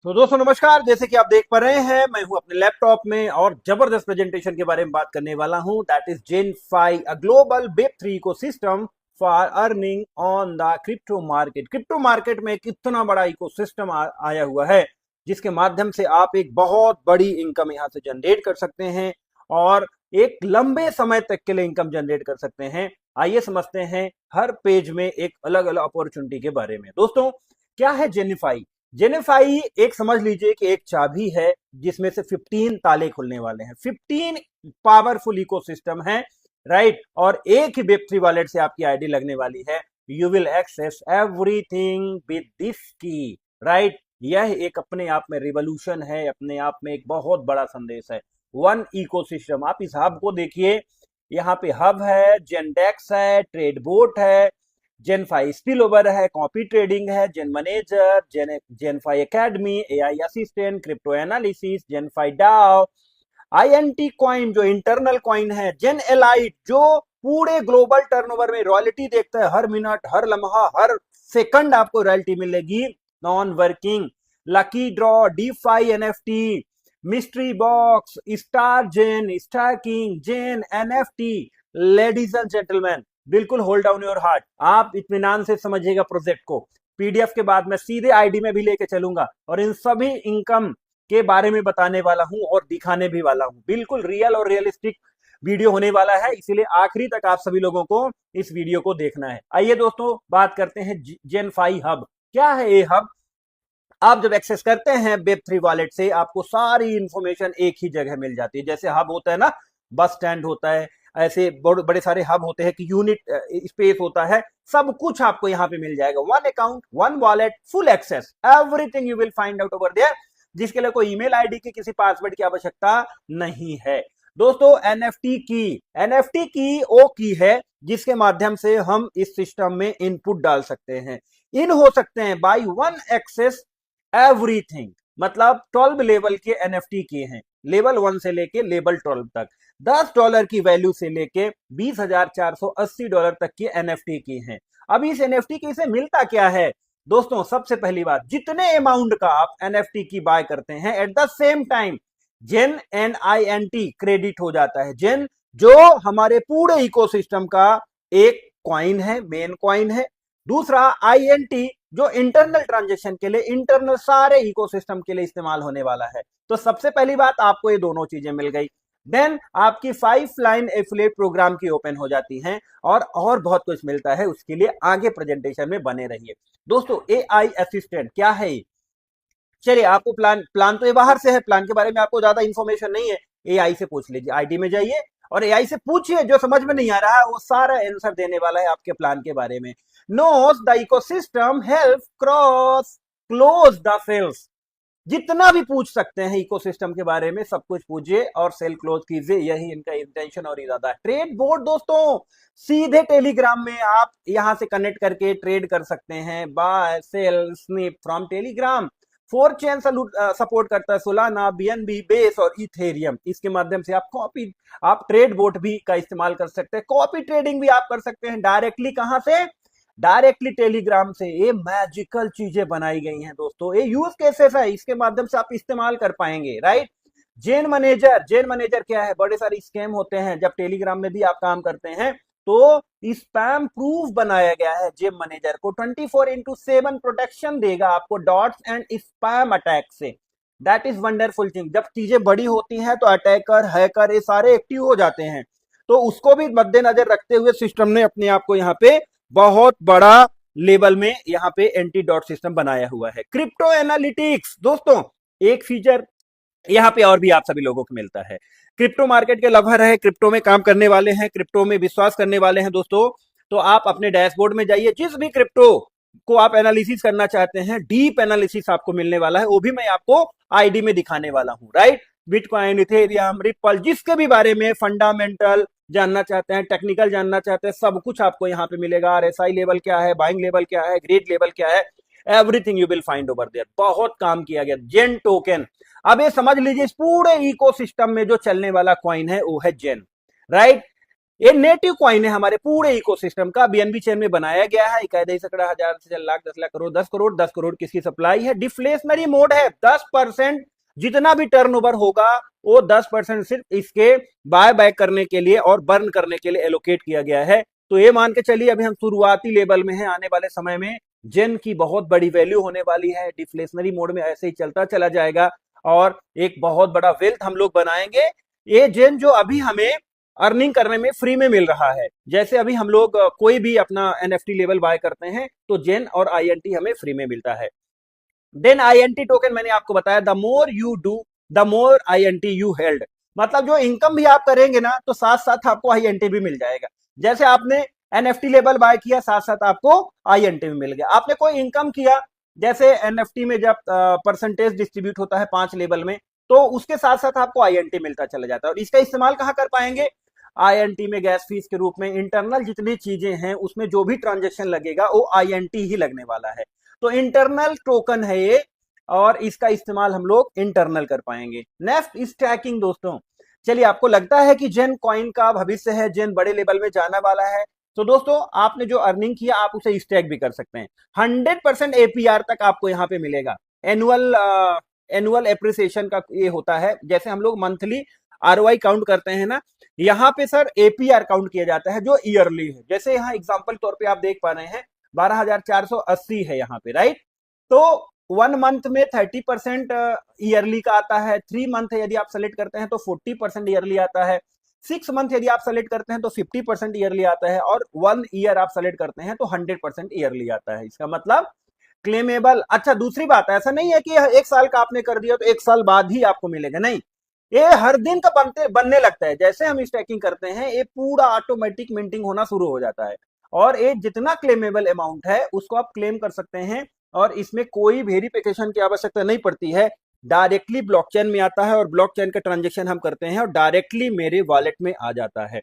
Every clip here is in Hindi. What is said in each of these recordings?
तो दोस्तों नमस्कार। जैसे कि आप देख पा रहे हैं, मैं हूं अपने लैपटॉप में और जबरदस्त प्रेजेंटेशन के बारे में बात करने वाला हूं। That is Gen 5, a global web 3 ecosystem for earning on the crypto market. Crypto market में कितना बड़ा इकोसिस्टम आया हुआ है, जिसके माध्यम से आप एक बहुत बड़ी इनकम यहां से जनरेट कर सकते हैं और एक लंबे समय तक के लिए इनकम जनरेट कर सकते हैं। आइए समझते हैं हर पेज में एक अलग अलग अपॉर्चुनिटी के बारे में। दोस्तों, क्या है जेनिफाई? जेनेफाई एक समझ लीजिए कि एक चाबी है जिसमें से 15 ताले खुलने वाले हैं। 15 पावरफुल इकोसिस्टम है, राइट। और एक ही वेब3 वॉलेट से आपकी आईडी लगने वाली है। You will access everything with this key, right. यह एक अपने आप में रिवॉल्यूशन है, अपने आप में एक बहुत बड़ा संदेश है। One ecosystem. आप इस हब को देखिए, यहाँ पे हब है, जेनडेक्स है, ट्रेडबोट है, जेन 5 स्पिल ओवर है, कॉपी ट्रेडिंग है, Gen manager, Gen 5 academy, AI assistant, crypto analysis, Gen 5 DAO, INT coin जो इंटरनल कॉइन है, जेन एलाइट जो पूरे ग्लोबल टर्नओवर में रॉयल्टी देखता है। हर मिनट, हर लम्हा, हर सेकंड आपको रॉयल्टी मिलेगी। Non working, lucky draw, DeFi NFT, mystery box, star Gen, staking, Gen NFT. Ladies and gentleman, बिल्कुल होल्ड डाउन योर हार्ट। आप इत्मीनान से समझिएगा प्रोजेक्ट को। पीडीएफ के बाद मैं सीधे आईडी में भी लेके चलूंगा और इन सभी इनकम के बारे में बताने वाला हूं और दिखाने भी वाला हूं। बिल्कुल रियल और रियलिस्टिक वीडियो होने वाला है, इसीलिए आखिरी तक आप सभी लोगों को इस वीडियो को देखना है। आइए दोस्तों, बात करते हैं जेन 5 हब। क्या है ये हब? आप जब एक्सेस करते हैं वेब3 वॉलेट से, आपको सारी इंफॉर्मेशन एक ही जगह मिल जाती है। जैसे हब होता है ना, बस स्टैंड होता है, ऐसे बड़े सारे हब होते हैं कि यूनिट स्पेस होता है। सब कुछ आपको यहाँ पे मिल जाएगा। One account, one wallet, full access, everything you will find out over there, जिसके लिए कोई ईमेल आईडी की, किसी पासवर्ड की आवश्यकता नहीं है। दोस्तों, एनएफटी की वो की है जिसके माध्यम से हम इस सिस्टम में इनपुट डाल सकते हैं। इन हो सकते हैं बाई वन एक्सेस एवरीथिंग। मतलब 12 लेवल के एनएफटी किए हैं, लेवल 1 से लेके लेवल 12 तक। $10 की वैल्यू से लेके $20,480 तक की एनएफटी की हैं। अब इस एनएफटी की से मिलता क्या है? दोस्तों, सबसे पहली बात, जितने अमाउंट का आप एनएफटी की बाय करते हैं, at the same time Gen NINT credit हो जाता है। जेन जो हमारे पूरे इकोसिस्टम का एक कॉइन है, मेन कॉइन है। दूसरा INT जो इंटरनल ट्रांजेक्शन के लिए, इंटरनल सारे इकोसिस्टम के लिए इस्तेमाल होने वाला है। तो सबसे पहली बात, आपको ये दोनों चीजें मिल गई। देन आपकी 5 लाइन एफिलिएट प्रोग्राम की ओपन हो जाती हैं और बहुत कुछ मिलता है। उसके लिए आगे प्रेजेंटेशन में बने रहिए। दोस्तों, एआई असिस्टेंट क्या है? चलिए, आपको प्लान तो ये बाहर से है, प्लान के बारे में आपको ज्यादा इंफॉर्मेशन नहीं है। एआई से पूछ लीजिए, आईडी में जाइए और एआई से पूछिए, जो समझ में नहीं आ रहा है वो सारा आंसर देने वाला है आपके प्लान के बारे में। Knows the ecosystem help cross close the sales. जितना भी पूछ सकते हैं इकोसिस्टम के बारे में, सब कुछ पूछिए और सेल क्लोज कीजिए। यही इनका इंटेंशन और इरादा है। ट्रेड बोर्ड दोस्तों, सीधे टेलीग्राम में आप यहां से कनेक्ट करके ट्रेड कर सकते हैं। Buy sell snipe from Telegram. 4चेन सपोर्ट करता है, सोलाना, बीएनबी, बेस और इथेरियम। इसके माध्यम से आप ट्रेड बोट भी का इस्तेमाल कर सकते हैं। कॉपी ट्रेडिंग भी आप कर सकते हैं डायरेक्टली। कहां से? डायरेक्टली टेलीग्राम से। ये मैजिकल चीजें बनाई गई हैं दोस्तों, ये यूज केसेस है, इसके माध्यम से आप इस्तेमाल कर पाएंगे, राइट। जेन मैनेजर क्या है? बड़े सारे स्कैम होते हैं जब टेलीग्राम में भी आप काम करते हैं, तो स्पैम प्रूफ बनाया गया है। जेम मैनेजर को 24/7 प्रोटेक्शन देगा आपको डॉट्स एंड स्पैम अटैक से। That is wonderful thing. जब चीजें बड़ी होती हैं तो अटैकर, हैकर ये सारे एक्टिव हो जाते हैं। तो उसको भी मद्देनजर रखते हुए सिस्टम ने अपने आप को यहाँ पे बहुत बड़ा लेवल में यहाँ पे एंटीडॉट सिस्टम बनाया हुआ है। क्रिप्टो एनालिटिक्स दोस्तों, एक फीचर यहाँ पे और भी आप सभी लोगों को मिलता है। क्रिप्टो मार्केट के लवर है, क्रिप्टो में काम करने वाले हैं, क्रिप्टो में विश्वास करने वाले हैं दोस्तों, तो आप अपने डैशबोर्ड में जाइए। जिस भी क्रिप्टो को आप एनालिसिस करना चाहते हैं, डीप एनालिसिस आपको मिलने वाला है। वो भी मैं आपको आईडी में दिखाने वाला हूं, राइट। बिटकॉइन, इथेरियम, रिपल, जिसके भी बारे में फंडामेंटल जानना चाहते हैं, टेक्निकल जानना चाहते हैं, सब कुछ आपको यहाँ पे मिलेगा। RSI लेवल क्या है, बाइंग लेवल क्या है, ग्रेड लेवल क्या है, everything you will find over there. बहुत काम किया गया। जेन टोकन, अब ये समझ लीजिए, इस पूरे इकोसिस्टम में जो चलने वाला कॉइन है वो है जेन, राइट। ये नेटिव कॉइन है हमारे पूरे इकोसिस्टम का, बीएनबी चेन में बनाया गया है। इकाई सैकड़ा हजार से लाख 10 लाख करोड़ 10 करोड़ 10 करोड़ किसकी सप्लाई है। डिफ्लेशनरी मोड है, 10% जितना भी टर्नओवर होगा वो 10% सिर्फ इसके बाय बैक करने के लिए और बर्न करने के लिए एलोकेट किया गया है। तो ये मान के चलिए अभी हम शुरुआती लेवल में है, आने वाले समय में जेन की बहुत बड़ी वैल्यू होने वाली है। डिफ्लेशनरी मोड में ऐसे ही चलता चला जाएगा और एक बहुत बड़ा वेल्थ हम लोग बनाएंगे। ये जेन जो अभी हमें अर्निंग करने में फ्री में मिल रहा है, जैसे अभी हम लोग कोई भी अपना एनएफटी लेवल बाय करते हैं तो जेन और आईएनटी हमें फ्री में मिलता है। देन आईएनटी टोकन मैंने आपको बताया, the more you do the more INT you held, मतलब जो इनकम भी आप करेंगे ना तो साथ साथ आपको आईएनटी भी मिल जाएगा। जैसे आपने एनएफटी लेवल बाय किया, साथ साथ आपको आईएनटी भी मिल गया। आपने कोई इनकम किया, जैसे एनएफटी में जब परसेंटेज डिस्ट्रीब्यूट होता है 5 लेवल में, तो उसके साथ साथ आपको आईएनटी मिलता चला जाता है। और इसका इस्तेमाल कहां कर पाएंगे, आईएनटी में गैस फीस के रूप में, इंटरनल जितनी चीजें हैं उसमें जो भी ट्रांजेक्शन लगेगा वो आईएनटी ही लगने वाला है। तो इंटरनल टोकन है ये और इसका इस्तेमाल हम लोग इंटरनल कर पाएंगे। नेक्स्ट स्टैकिंग दोस्तों, चलिए आपको लगता है कि जेन कॉइन का भविष्य है, जेन बड़े लेवल में जाने वाला है, तो दोस्तों आपने जो अर्निंग किया आप उसे स्टैक भी कर सकते हैं। 100% एपीआर तक आपको यहाँ पे मिलेगा। एनुअल एप्रिसिएशन का ये होता है, जैसे हम लोग मंथली आरओआई काउंट करते हैं ना, यहाँ पे सर एपीआर काउंट किया जाता है जो ईयरली है। जैसे यहाँ एग्जांपल तौर पे आप देख पा रहे हैं 12,480 है यहाँ पे, राइट। तो 1 मंथ में 30% ईयरली का आता है, 3 मंथ यदि आप सेलेक्ट करते हैं तो 40% ईयरली आता है, 6 मंथ यदि आप सेलेक्ट करते हैं तो 50% ईयरली आता है, और 1 ईयर आप सेलेक्ट करते हैं तो 100% ईयरली आता है। इसका मतलब क्लेमेबल। अच्छा दूसरी बात, ऐसा नहीं है कि 1 साल का आपने कर दिया तो 1 साल बाद ही आपको मिलेगा, नहीं, ये हर दिन का बनने लगता है। जैसे हम स्टैकिंग करते हैं ये पूरा ऑटोमेटिक मिंटिंग होना शुरू हो जाता है, और ये जितना क्लेमेबल अमाउंट है उसको आप क्लेम कर सकते हैं, और इसमें कोई वेरिफिकेशन की आवश्यकता नहीं पड़ती है। डायरेक्टली ब्लॉकचेन में आता है और ब्लॉकचेन का ट्रांजेक्शन हम करते हैं और डायरेक्टली मेरे वॉलेट में आ जाता है।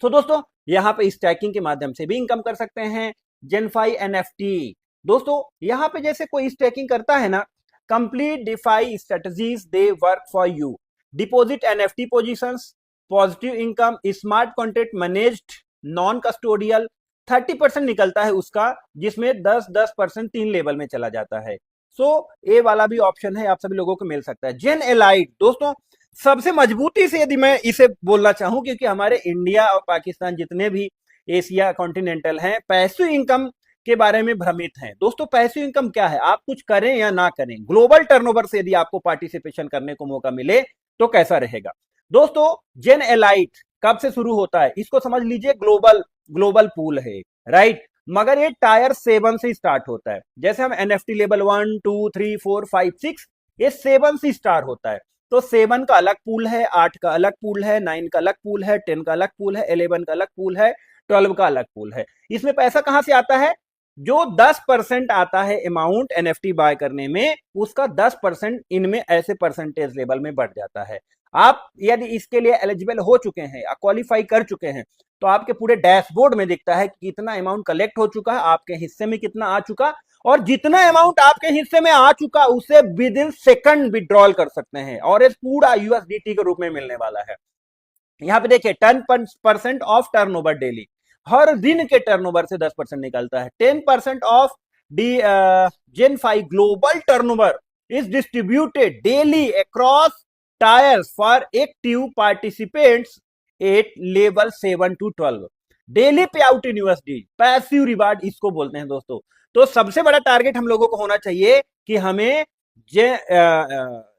तो दोस्तों यहाँ पे स्टैकिंग के माध्यम से भी इनकम कर सकते हैं। जेनफाई एनएफटी, दोस्तों यहाँ पे जैसे कोई स्टैकिंग करता है ना, complete DeFi strategies they work for you, deposit NFT positions, positive income, smart contract managed, non custodial, 30% निकलता है उसका, जिसमें 10% 3 लेवल में चला जाता है। सो ए वाला भी ऑप्शन है, आप सभी लोगों को मिल सकता है। जेन एलाइट दोस्तों सबसे मजबूती से यदि मैं इसे बोलना चाहूं, क्योंकि हमारे इंडिया और पाकिस्तान जितने भी एशिया कॉन्टिनेंटल हैं पैसिव इनकम के बारे में भ्रमित हैं। दोस्तों पैसिव इनकम क्या है, आप कुछ करें या ना करें, ग्लोबल टर्नओवर से यदि आपको पार्टिसिपेशन करने को मौका मिले तो कैसा रहेगा। दोस्तों जेन एलाइट कब से शुरू होता है, इसको समझ लीजिए ग्लोबल पूल है, राइट, मगर ये टायर 7 से स्टार्ट होता है। जैसे हम एनएफटी लेवल 1 2 3 4 5 6 ये 7 से स्टार्ट होता है। तो 7 का अलग पूल है, 8 का अलग पूल है, 9 का अलग पूल है, 10 का अलग पूल है, 11 का अलग पूल है, 12 का अलग पूल है। इसमें पैसा कहां से आता है, जो 10% आता है अमाउंट एनएफटी बाय करने में, उसका 10% इनमें ऐसे परसेंटेज लेवल में बढ़ जाता है। आप यदि इसके लिए एलिजिबल हो चुके हैं या क्वालिफाई कर चुके हैं तो आपके पूरे डैशबोर्ड में दिखता है कि कितना अमाउंट कलेक्ट हो चुका है, आपके हिस्से में कितना आ चुका, और जितना अमाउंट आपके हिस्से में आ चुका उसे विद इन सेकंड विड्रॉल कर सकते हैं, और ये पूरा यूएसडीटी के रूप में मिलने वाला है। यहाँ पे देखिए 10% ऑफ टर्नओवर डेली, हर दिन के टर्नओवर से 10% निकलता है। 10% ऑफ जेन5 global turnover is distributed daily across tiers for active participants at level 7 to 12, daily pay out in USD, passive reward इसको बोलते हैं दोस्तों। तो सबसे बड़ा टारगेट हम लोगों को होना चाहिए कि हमें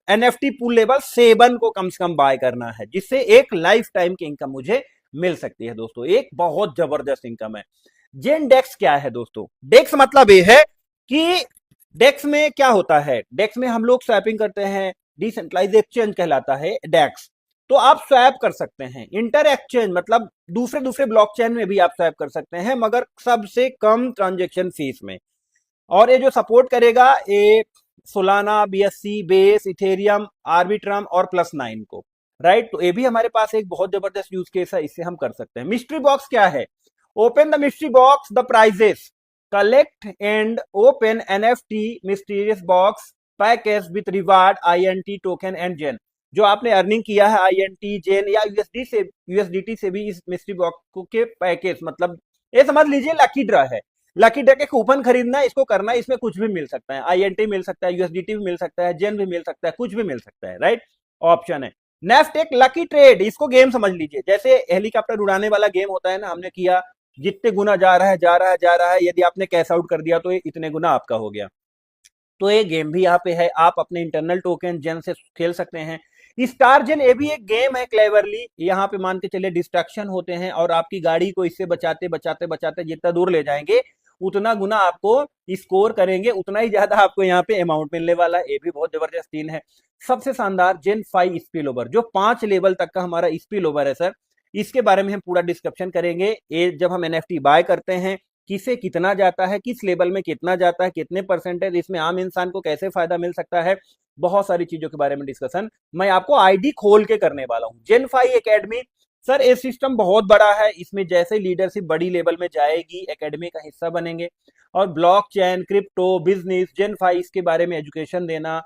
एनएफटी पूल लेवल 7 को कम से कम बाय करना है, जिससे एक लाइफ टाइम की इनकम मुझे मिल सकती है दोस्तों, एक बहुत जबरदस्त इनकम है। जेन डेक्स क्या है दोस्तों, डेक्स मतलब ये है कि डेक्स में क्या होता है, डेक्स में हम लोग स्वैपिंग करते हैं, डिसेंट्रलाइज एक्सचेंज कहलाता है डेक्स। तो आप स्वैप कर सकते हैं, इंटर एक्सचेंज मतलब दूसरे ब्लॉकचेन में भी आप स्वैप कर सकते हैं, मगर सबसे कम ट्रांजेक्शन फीस में। और ये जो सपोर्ट करेगा ये Solana, BSc, base, Ethereum, Arbitrum और +9 को, राइट। तो ये भी हमारे पास एक बहुत जबरदस्त यूज केस है, इससे हम कर सकते हैं। मिस्ट्री बॉक्स क्या है, open the mystery box, the prizes, collect and open NFT mysterious box package with reward INT token and Gen. जो आपने अर्निंग किया है INT, जेन या यूएसडीटी से भी इस मिस्ट्री बॉक्स के पैकेज, मतलब ये समझ लीजिए लकी ड्रा है। लकी ड्रा के कूपन खरीदना है, इसको करना है, इसमें कुछ भी मिल सकता है, INT मिल सकता है, यूएसडीटी भी मिल सकता है, जेन भी मिल सकता है, कुछ भी मिल सकता है, राइट, ऑप्शन है। नेक्स्ट एक लकी ट्रेड, इसको गेम समझ लीजिए, जैसे हेलीकॉप्टर उड़ाने वाला गेम होता है ना, हमने किया, जितने गुना जा रहा है जा रहा है जा रहा है, यदि आपने कैश आउट कर दिया तो ये इतने गुना आपका हो गया। तो ये गेम भी यहाँ पे है, आप अपने इंटरनल टोकन जेन से खेल सकते हैं। स्टार जेन ये भी एक गेम है, क्लेवरली यहाँ पे मान के चलिए डिस्ट्रैक्शन होते हैं और आपकी गाड़ी को इससे बचाते बचाते बचाते जितना दूर ले जाएंगे उतना गुना आपको स्कोर करेंगे, उतना ही ज्यादा आपको यहाँ पे अमाउंट मिलने वाला है। ये भी बहुत जबरदस्त सीन है। सबसे शानदार जेन 5 स्पिल ओवर, जो 5 लेवल तक का हमारा स्पिल ओवर है सर, इसके बारे में हम पूरा डिस्क्रिप्शन करेंगे। ये जब हम NFT बाय करते हैं किसे कितना जाता है, किस लेवल में कितना जाता है, कितने परसेंटेज, इसमें आम इंसान को कैसे फायदा मिल सकता है, बहुत सारी चीजों के बारे में डिस्कशन मैं आपको आईडी खोल के करने वाला हूं। जेन 5 एकेडमी सर, ये सिस्टम बहुत बड़ा है, इसमें जैसे लीडरशिप बड़ी लेवल में जाएगी एकेडमी का हिस्सा बनेंगे और ब्लॉकचेन, क्रिप्टो, बिजनेस, जेन 5 इसके बारे में एजुकेशन देना,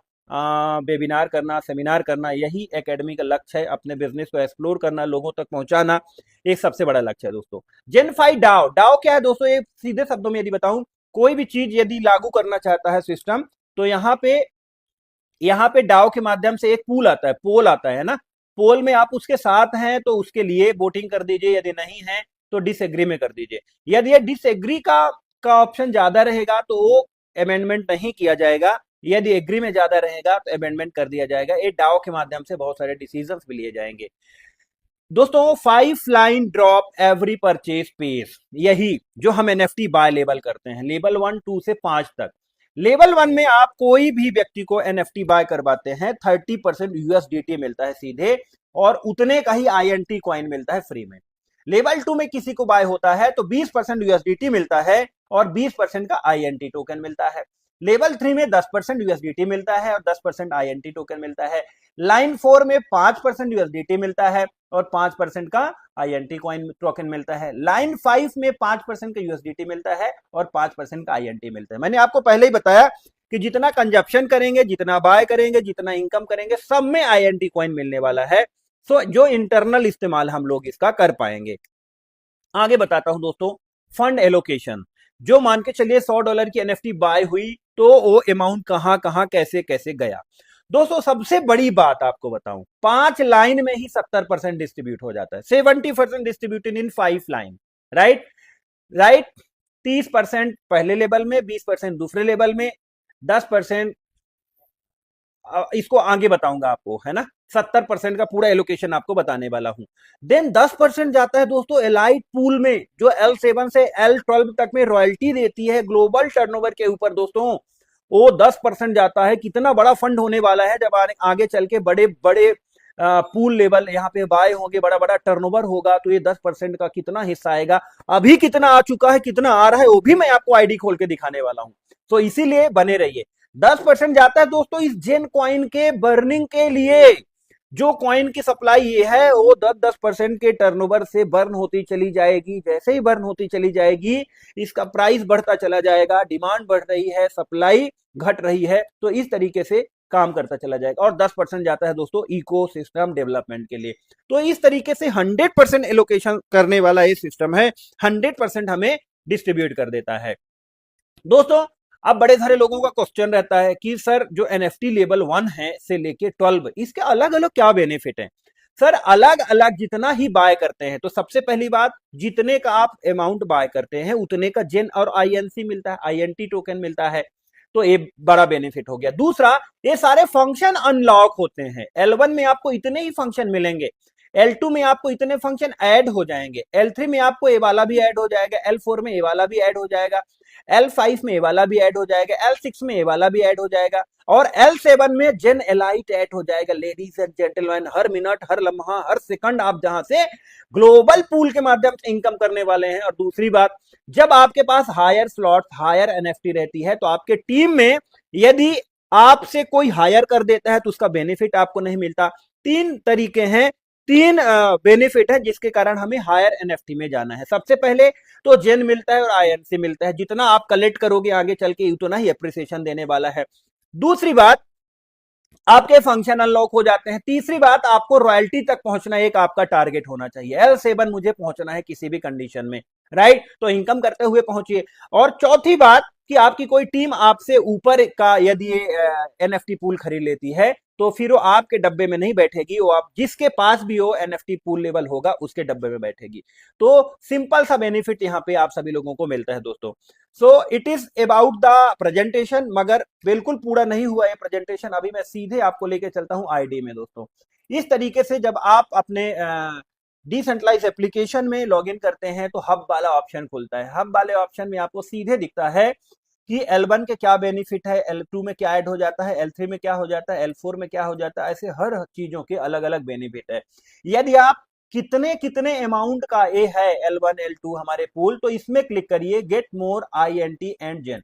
वेबिनार करना, सेमिनार करना, यही एकेडमी का लक्ष्य है। अपने बिजनेस को एक्सप्लोर करना, लोगों तक पहुंचाना, एक सबसे बड़ा लक्ष्य है दोस्तों। जेन 5 डाओ, डाओ क्या है दोस्तों, ये सीधे शब्दों में यदि बताऊं, कोई भी चीज यदि लागू करना चाहता है सिस्टम, तो यहाँ पे डाओ के माध्यम से एक पूल आता है, पोल आता है ना, पोल में आप उसके साथ हैं तो उसके लिए वोटिंग कर दीजिए, यदि नहीं है तो डिसएग्री में कर दीजिए। यदि ये डिसएग्री का ऑप्शन ज्यादा रहेगा तो वो अमेंडमेंट नहीं किया जाएगा, यदि एग्री में ज्यादा रहेगा तो अमेंडमेंट कर दिया जाएगा। ये डाओ के माध्यम से बहुत सारे डिसीजंस भी लिए जाएंगे दोस्तों। 5 line drop every purchase page, यही जो हम NFT बाय लेवल करते हैं, लेवल 1 2 से 5 तक। लेवल 1 में आप कोई भी व्यक्ति को NFT बाय करवाते हैं 30% USDT मिलता है सीधे, और उतने का ही INT कॉइन मिलता है फ्री में। लेवल 2 में किसी को बाय होता है तो 20% USDT मिलता है और 20% का INT टोकन मिलता है। लेवल 3 में 10% USDT मिलता है और 10% INT टोकन मिलता है। लाइन 4 में 5% USDT मिलता है और 5% का INT कॉइन टोकन मिलता है। लाइन 5 में 5% का USDT मिलता है और 5% का INT मिलता है। मैंने आपको पहले ही बताया कि जितना कंजप्शन करेंगे, जितना बाय करेंगे, जितना इनकम करेंगे, सब में INT कॉइन मिलने वाला है। सो जो इंटरनल इस्तेमाल हम लोग इसका कर पाएंगे। आगे बताता हूं दोस्तों, फंड एलोकेशन, जो मान के चलिए $100 की NFT बाय हुई तो वो अमाउंट कहां कहां कैसे कैसे गया। दोस्तों सबसे बड़ी बात आपको बताऊं, 5 लाइन में ही 70% डिस्ट्रीब्यूट हो जाता है, 70% distributed in 5 line, right right. 30% पहले लेवल में, 20% दूसरे लेवल में, 10% इसको आगे बताऊंगा आपको, है ना। 70% का पूरा एलोकेशन आपको बताने वाला हूं। देन 10% जाता है दोस्तों एलाइट पूल में, जो L7 से L12 तक में रॉयल्टी देती है ग्लोबल टर्नओवर के ऊपर दोस्तों, वो 10% जाता है। कितना बड़ा फंड होने वाला है जब आगे चल के बड़े बड़े पूल लेवल यहाँ पे बाय होंगे, बड़ा बड़ा टर्नओवर होगा, तो ये 10% का कितना हिस्सा आएगा, अभी कितना आ चुका है, कितना आ रहा है, वो भी मैं आपको आईडी खोल के दिखाने वाला हूं। तो इसीलिए बने रहिए। 10% जाता है दोस्तों इस जेन कॉइन के बर्निंग के लिए। जो कॉइन की सप्लाई ये है वो 10% के टर्नओवर से बर्न होती चली जाएगी। जैसे ही बर्न होती चली जाएगी इसका प्राइस बढ़ता चला जाएगा, डिमांड बढ़ रही है, सप्लाई घट रही है, तो इस तरीके से काम करता चला जाएगा। और 10% जाता है दोस्तों इकोसिस्टम डेवलपमेंट के लिए। तो इस तरीके से 100% एलोकेशन करने वाला ये सिस्टम है, 100% हमें डिस्ट्रीब्यूट कर देता है दोस्तों। अब बड़े सारे लोगों का क्वेश्चन रहता है कि सर जो NFT लेवल 1 है से लेके 12, इसके अलग अलग क्या बेनिफिट है। सर अलग अलग जितना ही बाय करते हैं, तो सबसे पहली बात, जितने का आप अमाउंट बाय करते हैं उतने का जेन और INC मिलता है, INT टोकन मिलता है, तो ये बड़ा बेनिफिट हो गया। दूसरा, ये सारे फंक्शन अनलॉक होते हैं। L1 में आपको इतने ही फंक्शन मिलेंगे, L2 में आपको इतने फंक्शन ऐड हो जाएंगे, L3 में आपको ये वाला भी ऐड हो जाएगा, L4 में ये वाला भी ऐड हो जाएगा, L5 में ये वाला भी ऐड हो जाएगा, L6 में ये वाला भी ऐड हो जाएगा, और L7 में जेन एलाइट ऐड हो जाएगा। लेडीज एंड जेंटलमैन, हर मिनट, हर लम्हा, हर सेकंड आप जहां से ग्लोबल पूल के माध्यम से इनकम करने वाले हैं। और दूसरी बात, जब आपके पास हायर स्लॉट, हायर NFT रहती है, तो आपके टीम में यदि आपसे कोई हायर कर देता है तो उसका बेनिफिट आपको नहीं मिलता। 3 तरीके हैं, 3 बेनिफिट है जिसके कारण हमें हायर NFT में जाना है। सबसे पहले तो जेन मिलता है और INC मिलता है, जितना आप कलेक्ट करोगे आगे चल के उतना ही अप्रिसिएशन देने वाला है। दूसरी बात, आपके फंक्शन अनलॉक हो जाते हैं। तीसरी बात, आपको रॉयल्टी तक पहुंचना एक आपका टारगेट होना चाहिए। L7 मुझे पहुंचना है किसी भी कंडीशन में, राइट? तो इनकम करते हुए पहुंचिए। और चौथी बात कि आपकी कोई टीम आपसे ऊपर का यदि एनएफटी पूल खरीद लेती है तो फिर वो आपके डब्बे में नहीं बैठेगी, वो आप जिसके पास भी वो एनएफटी पूल लेवल होगा उसके डब्बे में बैठेगी। तो सिंपल सा बेनिफिट यहाँ पे आप सभी लोगों को मिलता है दोस्तों। So it is about the presentation, मगर बिल्कुल पूरा नहीं हुआ ये प्रेजेंटेशन। अभी मैं सीधे आपको लेके चलता हूं आईडी में दोस्तों। इस तरीके से जब आप अपने डिसेंट्रलाइज एप्लीकेशन में लॉगिन करते हैं तो हब वाला ऑप्शन खुलता है। हब वाले ऑप्शन में आपको सीधे दिखता है कि L1 के क्या बेनिफिट है, L2 में क्या ऐड हो जाता है, L3 में क्या हो जाता है, L4 में क्या हो जाता है। ऐसे हर चीजों के अलग अलग बेनिफिट है। यदि आप कितने कितने अमाउंट का ए है L1 L2 हमारे पूल, तो इसमें क्लिक करिए गेट मोर INT एंड जेन।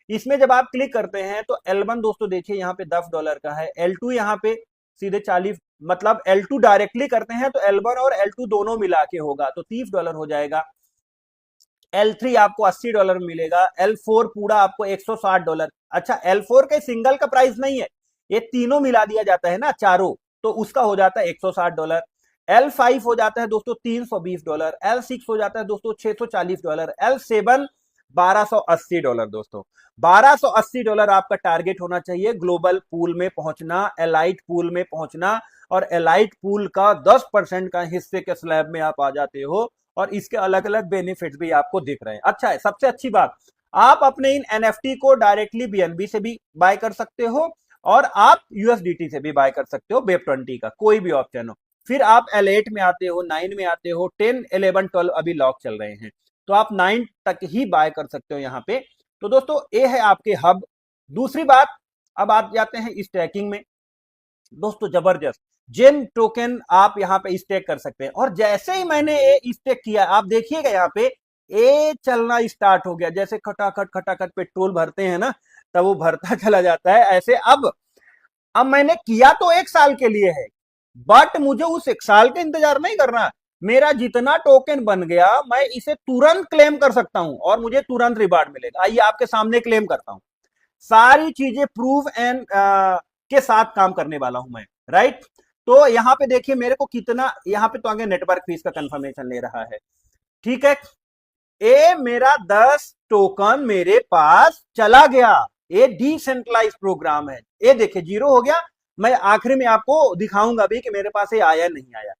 इसमें जब आप क्लिक करते हैं तो L1 दोस्तों देखिए यहाँ पे $10 का है, L2 यहाँ पे सीधे 40, मतलब L2 डायरेक्टली करते हैं तो L1 और L2 दोनों मिला के होगा तो $30 हो जाएगा। L3 आपको $80 मिलेगा, L4 पूरा आपको $160। अच्छा, L4 के सिंगल का प्राइस नहीं है, ये तीनों मिला दिया जाता है ना चारों, तो उसका हो जाता है $160। L5 हो जाता है दोस्तों $320, L6 हो जाता है दोस्तों $640, L7 $1280 दोस्तों। $1280 आपका टारगेट होना चाहिए ग्लोबल पूल में पहुंचना, एलाइट पूल में पहुंचना। और एलाइट पूल का 10% का हिस्से के स्लैब में आप आ जाते हो और इसके अलग अलग बेनिफिट्स भी आपको दिख रहे हैं। अच्छा है, सबसे अच्छी बात, आप अपने इन एनएफटी को डायरेक्टली बीएनबी से भी बाय कर सकते हो और आप यूएसडीटी से भी बाय कर सकते हो, वेब 20 का कोई भी ऑप्शन हो। फिर आप L8 में आते हो, 9 में आते हो, 10, 11, 12 अभी लॉक चल रहे हैं, तो आप 9 तक ही बाय कर सकते हो यहाँ पे। तो दोस्तों ये है आपके हब। दूसरी बात, अब आप जाते हैं स्टैकिंग में दोस्तों। जबरदस्त जेन टोकन आप यहाँ पे स्टेक कर सकते हैं। और जैसे ही मैंने ये स्टेक किया, आप देखिएगा यहाँ पे ए चलना स्टार्ट हो गया। जैसे खटाखट खटाखट पेट्रोल भरते हैं ना, तब वो भरता चला जाता है ऐसे। अब मैंने किया तो 1 साल के लिए है, बट मुझे उस 1 साल का इंतजार नहीं करना। मेरा जितना टोकन बन गया मैं इसे तुरंत क्लेम कर सकता हूं और मुझे तुरंत रिवार्ड मिलेगा। आइए आपके सामने क्लेम करता हूं। सारी चीजें प्रूफ एंड के साथ काम करने वाला हूं मैं, राइट? तो यहां पे देखिए मेरे को कितना, यहां पे तो आगे नेटवर्क फीस का कंफर्मेशन ले रहा है, ठीक है। ए मेरा 10 टोकन मेरे पास चला गया। ये डिसेंट्रलाइज प्रोग्राम है। ये देखिए 0 हो गया। मैं आखिरी में आपको दिखाऊंगा भी कि मेरे पास ये आया नहीं आया,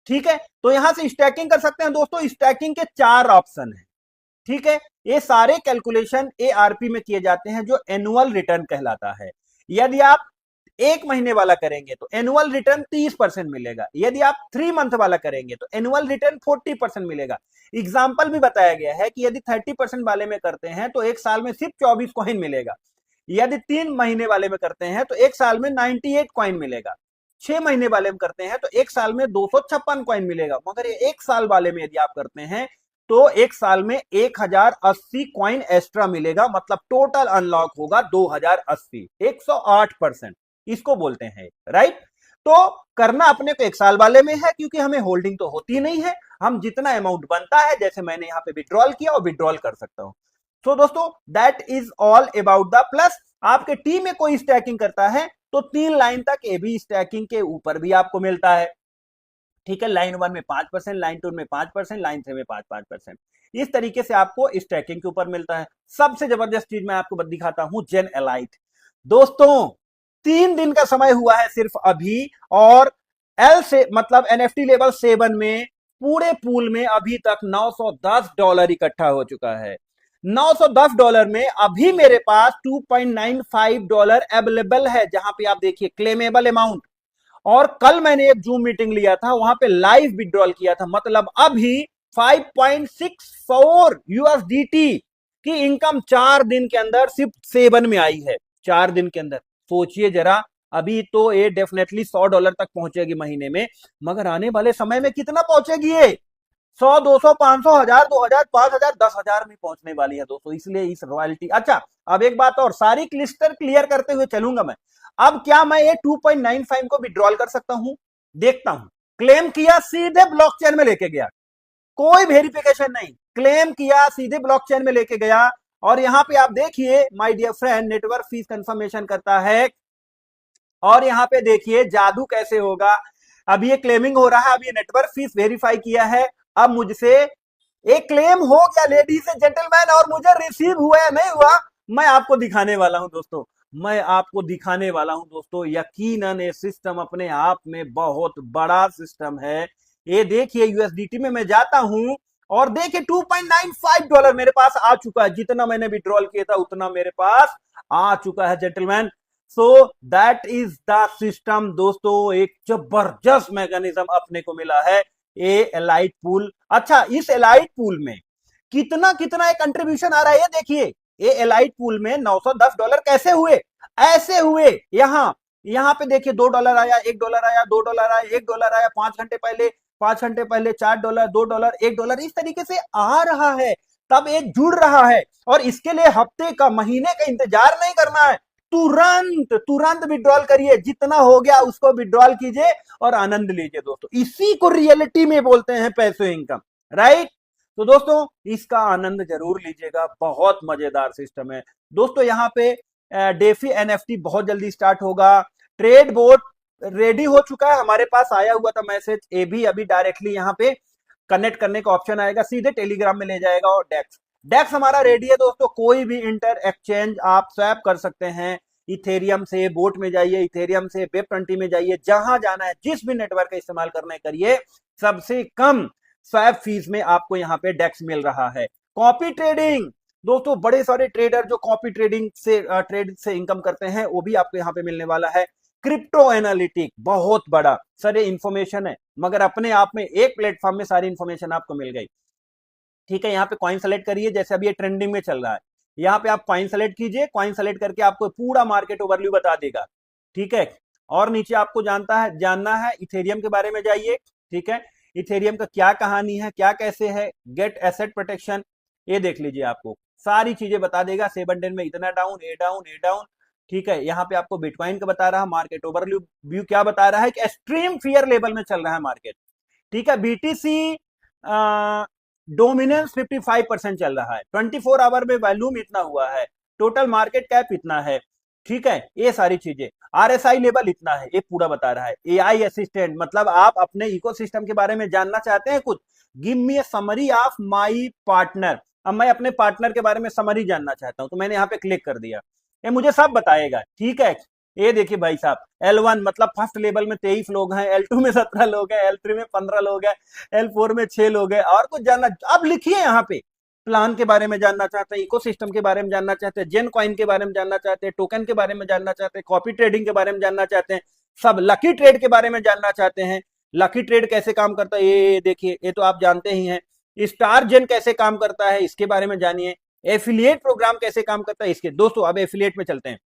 ठीक है। तो यहां से स्टैकिंग कर सकते हैं दोस्तों। स्टैकिंग के 4 ऑप्शन है, ठीक है। ये सारे कैलकुलेशन एआरपी में किए जाते हैं जो एनुअल रिटर्न कहलाता है। यदि आप 1 महीने वाला करेंगे तो एनुअल रिटर्न 30% मिलेगा। यदि आप 3 मंथ वाला करेंगे तो एनुअल रिटर्न 40% मिलेगा। एग्जाम्पल भी बताया गया है कि यदि 30% वाले में करते हैं तो 1 साल में सिर्फ 24 कॉइन मिलेगा। यदि 3 महीने वाले में करते हैं तो 1 साल में 98 कॉइन मिलेगा। 6 महीने वाले में करते हैं तो 1 साल में 256 कॉइन मिलेगा। मगर ये 1 साल वाले में यदि आप करते हैं तो 1 साल में 1080 कॉइन एक्स्ट्रा मिलेगा। मतलब टोटल अनलॉक होगा 2080, 108%। इसको बोलते हैं, राइट? तो करना अपने को 1 साल वाले में है, क्योंकि हमें होल्डिंग तो होती नहीं है। हम जितना अमाउंट बनता है, जैसे मैंने यहां पे विड्रॉल किया और विड्रॉल कर सकता हूं। तो दोस्तों that is all about the plus. आपके टीम में कोई स्टैकिंग करता है तो 3 लाइन तक ये भी स्टैकिंग के ऊपर भी आपको मिलता है, ठीक है। लाइन 1 में 5%, लाइन 2 में 5%, लाइन 3 में 5%। इस तरीके से आपको स्टैकिंग के ऊपर मिलता है। सबसे जबरदस्त चीज मैं आपको दिखाता हूं, जेन एलाइट। दोस्तों 3 दिन का समय हुआ है सिर्फ अभी, और एल से मतलब एनएफटी लेवल 7 में पूरे पूल में अभी तक $910 इकट्ठा हो चुका है। $910 में अभी मेरे पास $2.95 अवेलेबल है, जहां पे आप देखिए क्लेमेबल अमाउंट। और कल मैंने एक जूम मीटिंग लिया था, वहां पे लाइव विड्रॉल किया था। मतलब अभी 5.64 यूएसडीटी की इनकम 4 दिन के अंदर सिर्फ 7 में आई है। 4 दिन के अंदर सोचिए जरा। अभी तो ये डेफिनेटली $100 तक पहुंचेगी महीने में, मगर आने वाले समय में कितना पहुंचेगी ये? 100, 200, 500, 1000, 2000, 5000, 10,000 में पहुंचने वाली है दोस्तों। इसलिए इस रॉयल्टी। अच्छा, अब एक बात और, सारी क्लिस्टर क्लियर करते हुए चलूंगा मैं। अब क्या मैं ये 2.95 को विड्रॉल कर सकता हूं? देखता हूं। क्लेम किया, सीधे ब्लॉकचेन में लेके गया, कोई वेरिफिकेशन नहीं। क्लेम किया, सीधे ब्लॉकचेन में लेके गया। और यहां पे आप देखिए my dear friend, network fees confirmation करता है और यहाँ पे देखिए जादू कैसे होगा। अब ये क्लेमिंग हो रहा है, अब ये नेटवर्क फीस वेरीफाई किया है, अब मुझसे एक क्लेम हो गया लेडीज एंड जेंटलमैन, और मुझे रिसीव हुआ या नहीं हुआ मैं आपको दिखाने वाला हूं दोस्तों। मैं आपको दिखाने वाला हूं दोस्तों, यकीनन ये सिस्टम अपने आप में बहुत बड़ा सिस्टम है। ये देखिए यूएसडीटी में मैं जाता हूं और देखिए $2.95 मेरे पास आ चुका है। जितना मैंने विड्रॉल किया था उतना मेरे पास आ चुका है gentleman. So that is the system दोस्तों, एक जबरदस्त मैकेनिज्म अपने को मिला है ए एलाइट पूल। अच्छा, इस एलाइट पूल में कितना कितना एक कंट्रीब्यूशन आ रहा है, ये देखिए। ये एलाइट पूल में $910 कैसे हुए? ऐसे हुए। यहां पे देखिए $2 आया, $1 आया, $2 आया, $1 आया, 5 घंटे पहले, 5 घंटे पहले $4, $2, $1, इस तरीके से आ रहा है। तब एक जुड़ रहा है, और इसके लिए हफ्ते का, महीने का इंतजार नहीं करना है। तुरंत तुरंत विड्रॉल करिए, जितना हो गया उसको विड्रॉल कीजिए और आनंद लीजिए दोस्तों। इसी को रियलिटी में बोलते हैं पैसिव इनकम, राइट? तो दोस्तों इसका आनंद जरूर लीजिएगा, बहुत मजेदार सिस्टम है दोस्तों। यहाँ पे डेफी एनएफटी बहुत जल्दी स्टार्ट होगा। ट्रेड बोट रेडी हो चुका है, हमारे पास आया हुआ था मैसेज। ए भी अभी डायरेक्टली यहाँ पे कनेक्ट करने का ऑप्शन आएगा, सीधे टेलीग्राम में ले जाएगा। और डेक्स डेक्स हमारा रेडी है दोस्तों, कोई भी इंटर एक्सचेंज आप स्वैप कर सकते हैं। इथेरियम से बोट में जाइए, इथेरियम से वेब20 में जाइए, जहां जाना है, जिस भी नेटवर्क का इस्तेमाल करना है करिए। सबसे कम स्वैप फीस में आपको यहाँ पे डेक्स मिल रहा है। कॉपी ट्रेडिंग दोस्तों, बड़े सारे ट्रेडर जो कॉपी ट्रेडिंग से ट्रेड से इनकम करते हैं, वो भी आपको यहाँ पे मिलने वाला है। क्रिप्टो एनालिटिक बहुत बड़ा सारे इंफॉर्मेशन है, मगर अपने आप में एक प्लेटफॉर्म में सारी इंफॉर्मेशन आपको मिल गई। ठीक है, यहाँ पे कॉइन सेलेक्ट करिए, जैसे अभी ये ट्रेंडिंग में चल रहा है। यहाँ पे आप कॉइन सेलेक्ट कीजिए, कॉइन सेलेक्ट करके आपको पूरा मार्केट ओवरव्यू बता देगा। ठीक है, और नीचे आपको जानना है इथेरियम के बारे में जाइए। ठीक है, इथेरियम का क्या कहानी है, क्या कैसे है, गेट एसेट प्रोटेक्शन, ये देख लीजिए, आपको सारी चीजें बता देगा। 7 डे में इतना डाउन, ए डाउन, ए डाउन। ठीक है, यहाँ पे आपको बिटकॉइन का बता रहा है, मार्केट ओवरव्यू क्या बता रहा है कि एक्सट्रीम फियर लेवल में चल रहा है मार्केट। ठीक है, बीटीसी डोमिनेंस 55% चल रहा है, 24 आवर में वॉल्यूम इतना हुआ है, टोटल मार्केट कैप इतना है। ठीक है, ये सारी चीजें, आरएसआई लेवल इतना है, ये पूरा बता रहा है। एआई असिस्टेंट, मतलब आप अपने इकोसिस्टम के बारे में जानना चाहते हैं कुछ, give me A summary of my partner. अब मैं अपने पार्टनर के बारे में समरी जानना चाहता हूं, तो मैंने यहाँ पे क्लिक कर दिया, ये मुझे सब बताएगा। ठीक है, ये देखिए भाई साहब, L1 मतलब फर्स्ट लेवल में 23 लोग हैं, L2 में 17 लोग हैं, L3 में 15 लोग हैं, L4 में 6 लोग हैं। और कुछ जानना, अब लिखिए यहाँ पे, प्लान के बारे में जानना चाहते हैं, इकोसिस्टम के बारे में जानना चाहते हैं, जेन कॉइन के बारे में जानना चाहते हैं, टोकन के बारे में जानना चाहते हैं, कॉपी ट्रेडिंग के बारे में जानना चाहते हैं, सब लकी ट्रेड के बारे में जानना चाहते हैं। लकी ट्रेड कैसे काम करता है ये देखिए, ये तो आप जानते ही हैं। स्टार जेन कैसे काम करता है इसके बारे में जानिए। एफिलिएट प्रोग्राम कैसे काम करता है इसके। दोस्तों अब एफिलिएट में चलते हैं,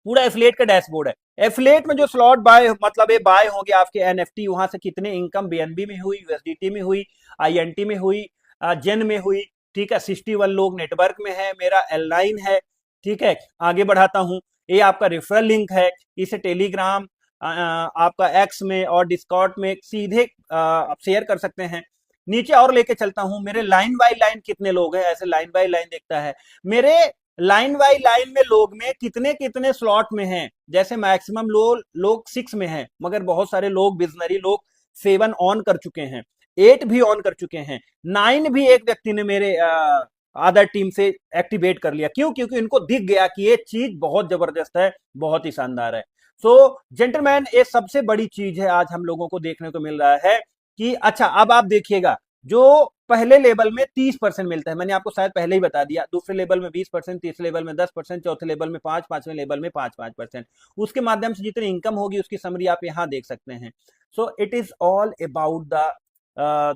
पूरा एफिलिएट का डैशबोर्ड है। एफिलिएट में जो स्लॉट बाय, मतलब ये बाय हो गया आपके एनएफटी, वहां से कितने इनकम बीएनबी में हुई, यूएसडीटी में हुई, आईएनटी में हुई, जेन में हुई। ठीक है, 61 लोग नेटवर्क में है, मेरा L9 है। ठीक है, आगे बढ़ाता हूं, ये आपका रेफरल लिंक है, इसे टेलीग्राम, आपका एक्स में और डिस्कॉर्ड में सीधे आप शेयर कर सकते हैं। नीचे और लेके चलता हूं, मेरे लाइन बाय लाइन कितने लोग हैं, ऐसे लाइन बाय लाइन देखता है, मेरे लाइन बाय लाइन में लोग में कितने कितने स्लॉट में हैं। जैसे मैक्सिमम लोग 6 में हैं, मगर बहुत सारे लोग बिजनरी लोग 7 ऑन कर चुके हैं, 8 भी ऑन कर चुके हैं, 9 भी एक व्यक्ति ने मेरे अदर टीम से एक्टिवेट कर लिया। क्यों? क्योंकि इनको दिख गया कि ये चीज बहुत जबरदस्त है, बहुत ही शानदार है। सो जेंटलमैन, ये सबसे बड़ी चीज है आज हम लोगों को देखने को मिल रहा है कि अच्छा, अब आप देखिएगा, जो पहले लेवल में 30% मिलता है, मैंने आपको शायद पहले ही बता दिया, दूसरे लेवल में 20%, तीसरे लेवल में 10%, चौथे लेवल में 5%, पांचवें लेवल में 5%। उसके माध्यम से जितनी इनकम होगी उसकी समरी आप यहां देख सकते हैं। So it is all about the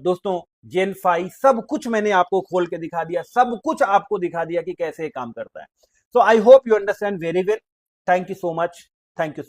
दोस्तों जेन5, सब कुछ मैंने आपको खोल के दिखा दिया, सब कुछ आपको दिखा दिया कि कैसे काम करता है। So I hope you understand very well. Thank you so much, thank you.